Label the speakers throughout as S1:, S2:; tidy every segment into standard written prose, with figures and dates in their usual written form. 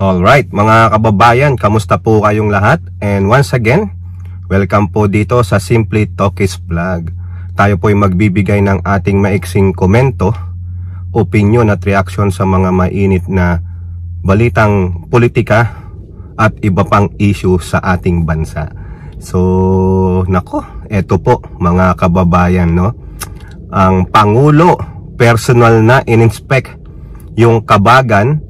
S1: Alright mga kababayan, kamusta po kayong lahat? And once again, welcome po dito sa Simply Talkies Vlog. Tayo po ay magbibigay ng ating maiksing komento, opinion at reaction sa mga mainit na balitang politika at iba pang issue sa ating bansa. So, nako, eto po mga kababayan, no? Ang Pangulo personal na in-inspect yung Kabagan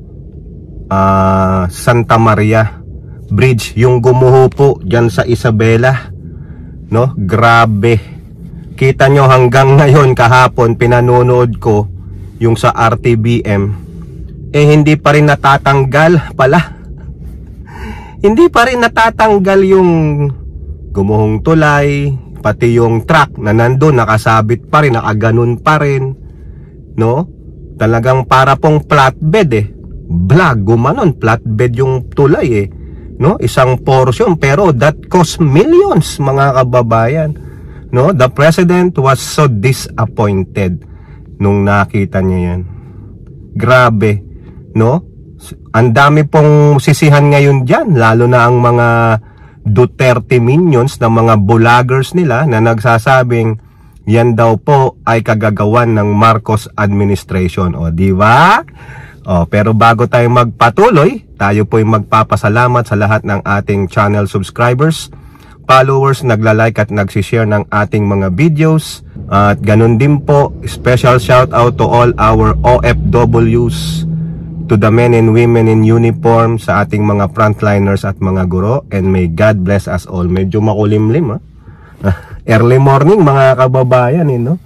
S1: Santa Maria Bridge, yung gumuho po dyan sa Isabela, no? Grabe, kita nyo hanggang ngayon, kahapon pinanonood ko yung sa RTBM, hindi pa rin natatanggal pala. Hindi pa rin natatanggal yung gumuhong tulay, pati yung truck na nandun nakasabit pa rin, nakaganon pa rin, no? Talagang para pong flatbed gumanon, flatbed yung tulay no? Isang portion, pero that cost millions mga kababayan, no? The president was so disappointed nung nakita niya yan. Grabe, no? Ang dami pong sisihan ngayon dyan, lalo na ang mga Duterte minions na mga vloggers nila na nagsasabing yan daw po ay kagagawan ng Marcos administration. O, di ba? Pero bago tayo magpatuloy, tayo po ay magpapasalamat sa lahat ng ating channel subscribers, followers, nagla-like at nagsishare ng ating mga videos. At ganun din po, special shout out to all our OFWs, to the men and women in uniform, sa ating mga frontliners at mga guro, and may God bless us all. Medyo makulimlim early morning mga kababayan, no?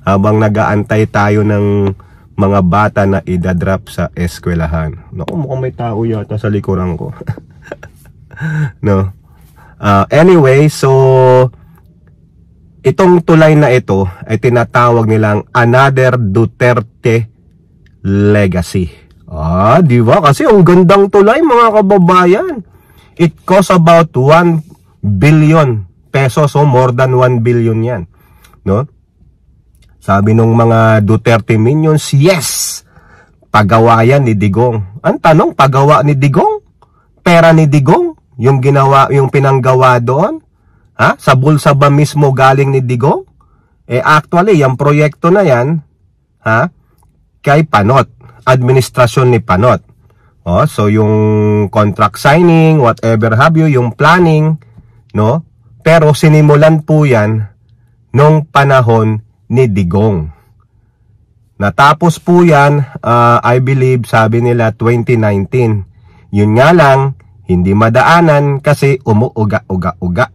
S1: Habang nag-aantay tayo ng mga bata na idadrop sa eskwelahan. Naku, mukhang may tao yata sa likuran ko. No? Anyway, so itong tulay na ito ay tinatawag nilang another Duterte legacy. Di ba? Kasi ang gandang tulay mga kababayan. It costs about 1 billion pesos, so more than 1 billion yan, no? Sabi nung mga Duterte minions, yes, pagawa yan ni Digong. Ang tanong, pagawa ni Digong? Pera ni Digong? Yung ginawa, yung pinanggawa doon? Sa bulsa ba mismo galing ni Digong? Actually, yung proyekto na yan, kay Panot, administrasyon ni Panot. So yung contract signing, whatever have you, yung planning, no? Pero sinimulan po yan nung panahon ni Digong. Natapos po yan, I believe, sabi nila 2019. Yun nga lang, hindi madaanan kasi umuuga-uga-uga.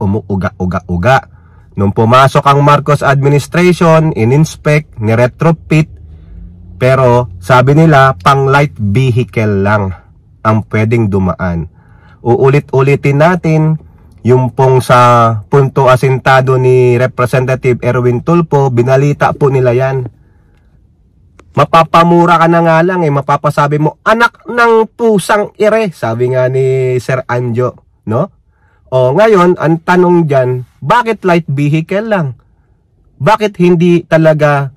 S1: Nung pumasok ang Marcos administration, in-inspect, ni-retrofit, pero sabi nila, pang light vehicle lang ang pwedeng dumaan. Uulit-ulitin natin, yung pong sa Punto Asintado ni Representative Erwin Tulfo, binalita po nila yan. Mapapamura ka na nga lang, mapapasabi mo, anak ng pusang ire, sabi nga ni Sir Anjo, no? Ngayon, ang tanong dyan, bakit light vehicle lang? Bakit hindi talaga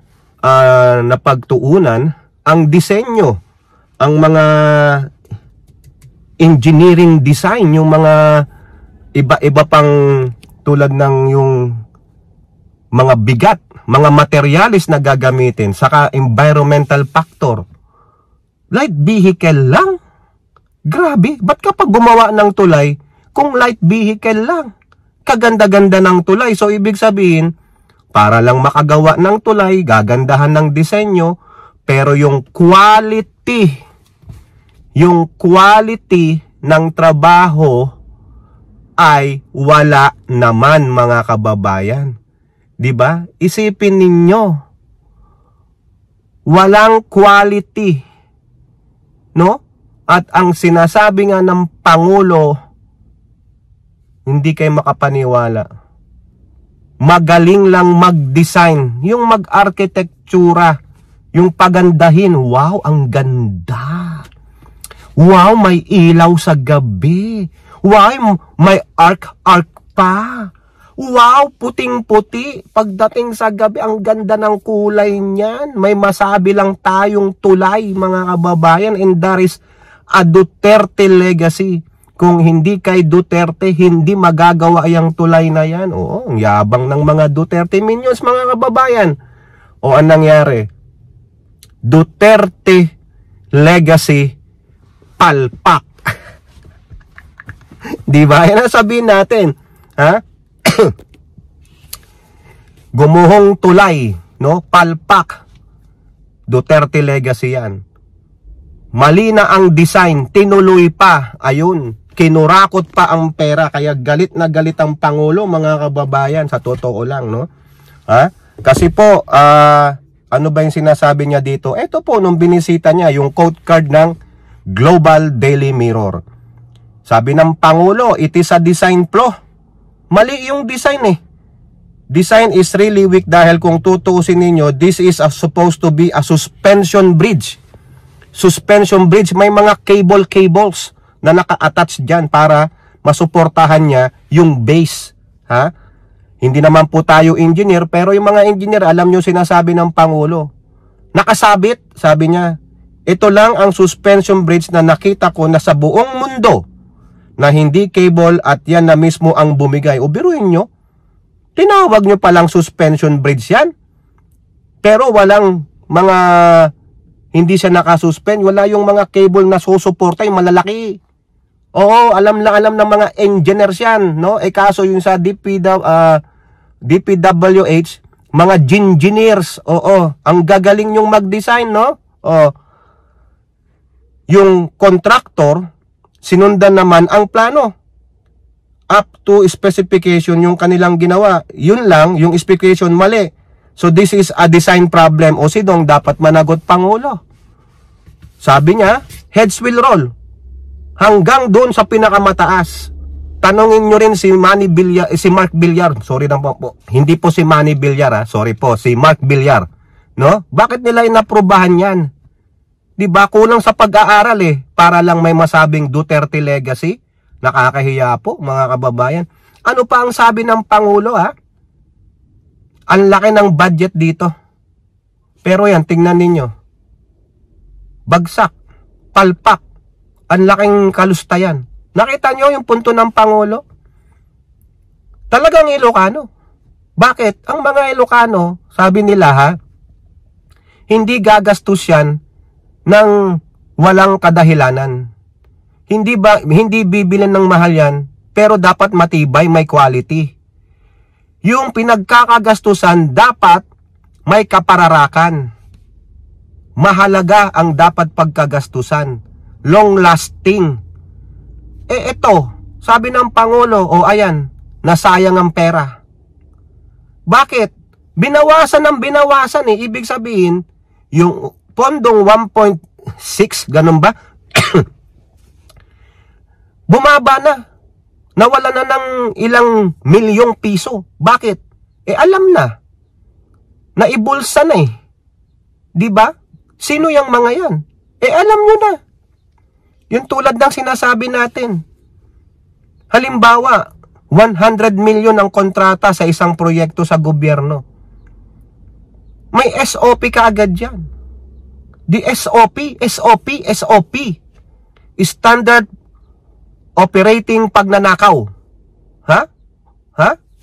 S1: napagtuunan ang disenyo, ang mga engineering design, yung mga iba-iba pang tulad ng yung mga bigat, mga materialis na gagamitin, saka environmental factor. Light vehicle lang? Grabe, ba't kapag gumawa ng tulay, kung light vehicle lang? Kaganda-ganda ng tulay, so ibig sabihin, para lang makagawa ng tulay, gagandahan ng disenyo, pero yung quality ng trabaho ay wala naman mga kababayan. 'Di ba? Isipin ninyo. Walang quality. No? At ang sinasabi nga ng Pangulo, hindi kayo makapaniwala. Magaling lang mag-design, yung mag-arkitektura, yung pagandahin. Wow, ang ganda. Wow, may ilaw sa gabi. Wow, may arc pa. Wow, puting-puti. Pagdating sa gabi, ang ganda ng kulay niyan. May masabi lang tayong tulay, mga kababayan. And that is A Duterte legacy. Kung hindi kay Duterte, hindi magagawa yung tulay na yan. Oo, ang yabang ng mga Duterte minions, mga kababayan. O anong nangyari? Duterte legacy palpak. Di ba? Yan ang sabihin natin. Ha? Gumuhong tulay, no? Palpak. Duterte legacy yan. Mali na ang design, tinuloy pa. Ayun, kinurakot pa ang pera, kaya galit na galit ang Pangulo, mga kababayan, sa totoo lang, no? Ha? Kasi po, ano ba yung sinasabi niya dito? Ito po, nung binisita niya, yung quote card ng Global Daily Mirror. Sabi ng Pangulo, it is a design flaw. Mali yung design eh. Design is really weak dahil kung tutuusin ninyo, this is supposed to be a suspension bridge. Suspension bridge, may mga cables na naka-attach dyan para masuportahan niya yung base. Ha? Hindi naman po tayo engineer, pero yung mga engineer, alam nyo sinasabi ng Pangulo. Nakasabit, sabi niya. Ito lang ang suspension bridge na nakita ko na sa buong mundo na hindi cable at yan na mismo ang bumigay. O biruin nyo, tinawag nyo palang suspension bridge yan. Pero walang mga... Hindi siya nakasuspend, wala yung mga cable na susuporta, yung malalaki. Oo, alam ng mga engineers yan, no? Kaso yung sa DPWH, mga engineers, oo, ang gagaling yung mag-design, no? Yung contractor, sinundan naman ang plano. Up to specification yung kanilang ginawa. Yun lang, yung specification mali. So this is a design problem. O sinong dapat managot, Pangulo? Sabi niya, heads will roll. Hanggang doon sa pinakamataas. Tanungin nyo rin si Mark Villar. Sorry na po. Hindi po si Manny Villar, ha? Sorry po, si Mark Villar. No? Bakit nila inaprubahan yan? Diba? Kulang sa pag-aaral eh. Para lang may masabing Duterte legacy. Nakakahiya po, mga kababayan. Ano pa ang sabi ng Pangulo, ha? Ang laki ng budget dito. Pero yan, tingnan ninyo. Bagsak, palpak, ang laking kalustayan. Nakita nyo yung punto ng Pangulo? Talagang Ilocano. Bakit? Ang mga Ilocano, sabi nila ha, hindi gagastos yan ng walang kadahilanan. Hindi bibilin ng mahal yan, pero dapat matibay, may quality. Yung pinagkakagastusan dapat may kapararakan. Mahalaga ang dapat pagkagastusan. Long lasting. Ito, sabi ng Pangulo, ayan, nasayang ang pera. Bakit? Binawasan eh. Ibig sabihin, yung pondong 1.6, ganun ba? Bumaba na. Nawala na ng ilang milyong piso. Bakit? Alam na. Naibulsa na eh. Diba? Sino yung mga yan? Alam nyo na. Yung tulad ng sinasabi natin. Halimbawa, 100 million ang kontrata sa isang proyekto sa gobyerno. May SOP ka agad dyan. The SOP. Standard Operating Pagnanakaw. Ha?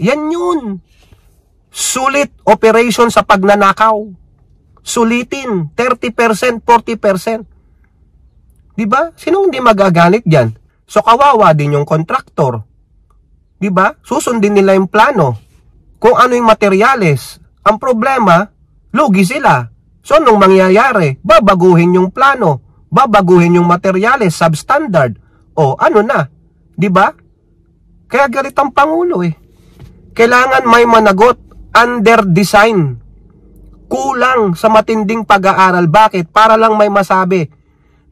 S1: Yan yun. Sulit operation sa pagnanakaw. Sulitin, 30%, 40%. Diba? Sinong hindi magagalit dyan? So, kawawa din yung kontraktor. Diba? Susundin nila yung plano. Kung ano yung materyales. Ang problema, lugi sila. So, anong mangyayari? Babaguhin yung plano. Babaguhin yung materyales, substandard. O, ano na? Diba? Kaya galit ang Pangulo eh. Kailangan may managot. Under design. Kulang sa matinding pag-aaral. Bakit? Para lang may masabi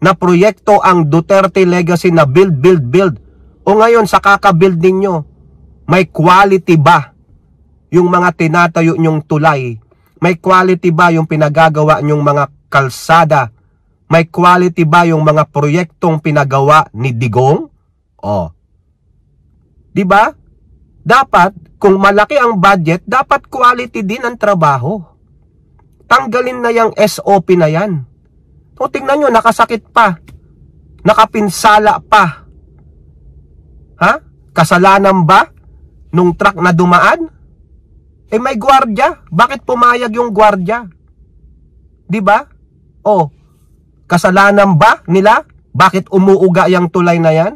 S1: na proyekto ang Duterte legacy na build. O ngayon, sa kakabuild ninyo, may quality ba yung mga tinatayo nyong tulay? May quality ba yung pinagagawa nyong mga kalsada? May quality ba yung mga proyektong pinagawa ni Digong? Diba? Dapat, kung malaki ang budget, dapat quality din ang trabaho. Tanggalin na yung SOP na yan. O tingnan nyo, nakasakit pa. Nakapinsala pa. Ha? Kasalanan ba nung truck na dumaan? Eh may gwardiya. Bakit pumayag yung gwardiya? Di ba? Oh, kasalanan ba nila? Bakit umuuga yung tulay na yan?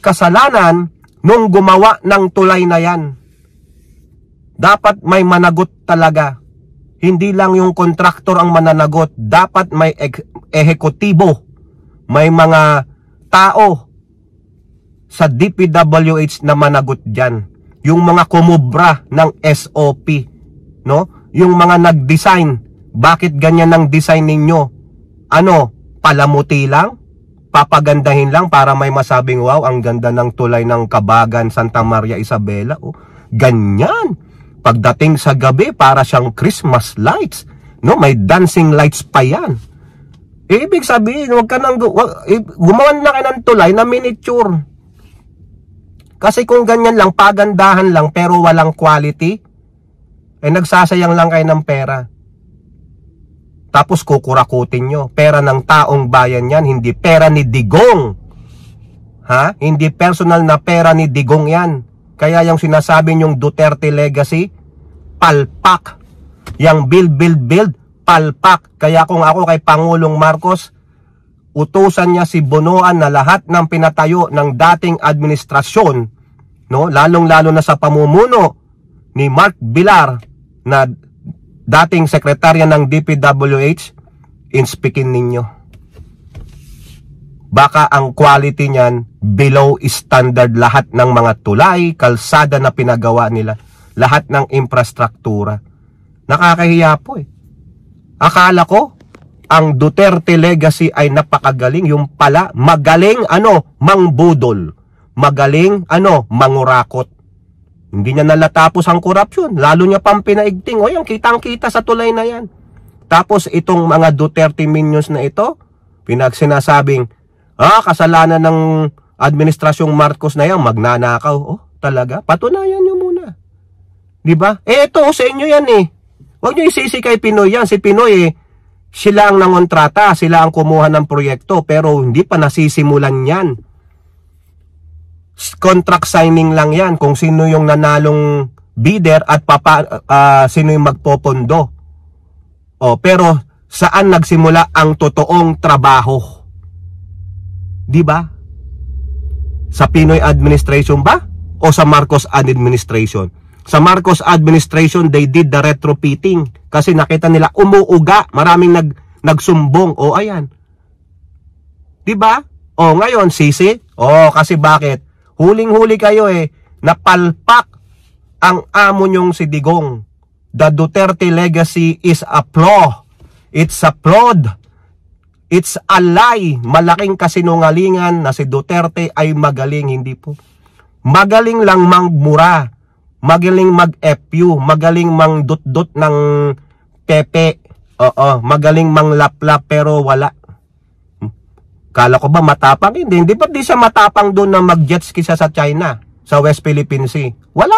S1: Kasalanan nung gumawa ng tulay na yan. Dapat may managot talaga. Hindi lang yung kontraktor ang mananagot. Dapat may ehekutibo. May mga tao sa DPWH na managot dyan. Yung mga kumubra ng SOP. No? Yung mga nag-design. Bakit ganyan ang design ninyo? Ano? Palamuti lang? Papagandahin lang para may masabing, wow, ang ganda ng tulay ng Kabagan, Santa Maria Isabela. Oh, ganyan. Pagdating sa gabi, para siyang Christmas lights. No, may dancing lights pa yan. Ibig sabihin, huwag ka nang gumawa na kayo ng tulay na miniature. Kasi kung ganyan lang, pagandahan lang, pero walang quality, eh nagsasayang lang kayo ng pera. Tapos kukurakutin nyo. Pera ng taong bayan yan, hindi pera ni Digong. Ha? Hindi personal na pera ni Digong yan. Kaya yung sinasabi nyong Duterte legacy, palpak. Yang build, palpak. Kaya kung ako kay Pangulong Marcos, utusan niya si Bonoan na lahat ng pinatayo ng dating administrasyon, no, lalong-lalo na sa pamumuno ni Mark Villar na dating sekretarya ng DPWH, inspikin ninyo. Baka ang quality niyan below standard lahat ng mga tulay, kalsada na pinagawa nila, lahat ng infrastruktura. Nakakahiya po eh. Akala ko ang Duterte legacy ay napakagaling, yung pala magaling mangbudol, magaling mangurakot. Hindi niya nalatapos ang korupsyon, lalo niya pang pinaigting. O yan, kitang-kita sa tulay na yan. Tapos itong mga Duterte minions na ito, pinagsinasabing, kasalanan ng administrasyong Marcos na yan, magnanakaw. Oh, talaga? Patunayan niyo muna. Diba? Ito, sa inyo yan eh. Huwag niyo isisi kay Pinoy yan. Si Pinoy sila ang nangontrata, sila ang kumuha ng proyekto, pero hindi pa nasisimulan yan. Contract signing lang yan kung sino yung nanalong bidder at sino yung magpopondo. Pero saan nagsimula ang totoong trabaho? Di ba? Sa Pinoy administration ba? O sa Marcos administration? Sa Marcos administration, they did the retrofitting kasi nakita nila umuuga, maraming nagsumbong. O ayan. Di ba? O ngayon, sisi? O kasi bakit? Huling-huli kayo napalpak ang amo nyong si Digong. The Duterte legacy is a flaw. It's a fraud. It's a lie. Malaking kasinungalingan na si Duterte ay magaling. Hindi po. Magaling lang mangmura. Magaling mag-FU. Magaling mangdut-dut ng pepe. Magaling manglaplap pero wala. Kala ko ba matapang? Hindi pa di siya matapang doon na mag-jet ski sa China, sa West Philippine Sea. Wala!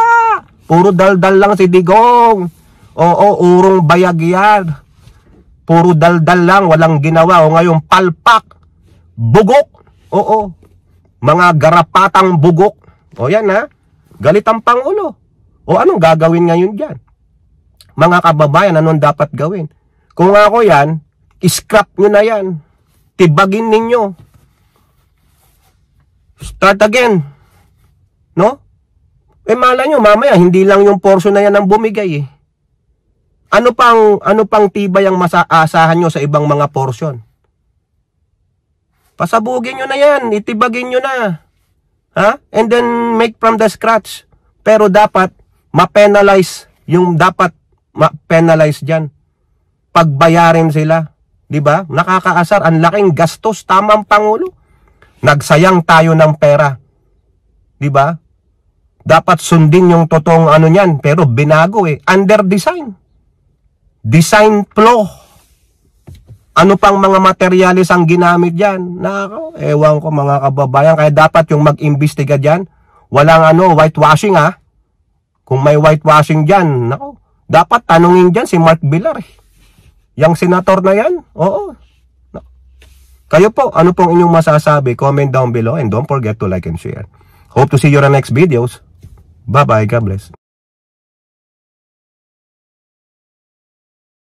S1: Puro daldal lang si Digong. Urong bayag yan. Puro daldal lang, walang ginawa. O ngayon, palpak. Bugok. Mga garapatang bugok. O yan ha. Galit ang Pangulo. O anong gagawin ngayon dyan? Mga kababayan, anong dapat gawin? Kung ako yan, scrap nyo na yan. Tibagin ninyo. Start again. No? Malay nyo, mamaya, hindi lang yung portion na yan ang bumigay Ano pang tibay ang masaasahan nyo sa ibang mga portion? Pasabugin nyo na yan. Itibagin nyo na. Ha? And then, make from the scratch. Pero dapat, ma-penalize yung dapat ma-penalize dyan. Pagbayarin sila. Diba? Nakakaasar, ang laking gastos, tamang Pangulo. Nagsayang tayo ng pera. Diba? Dapat sundin yung totoong niyan, pero binago under design. Design flaw. Ano pang mga materialis ang ginamit diyan? Nako, ewan ko mga kababayan, kaya dapat yung mag-imbestiga diyan, walang whitewashing Kung may whitewashing diyan, nako, dapat tanungin diyan si Mark Villar Yang senator na yan? Oo. Kayo po, ano pong inyong masasabi? Comment down below and don't forget to like and share. Hope to see you on the next videos. Bye-bye. God bless.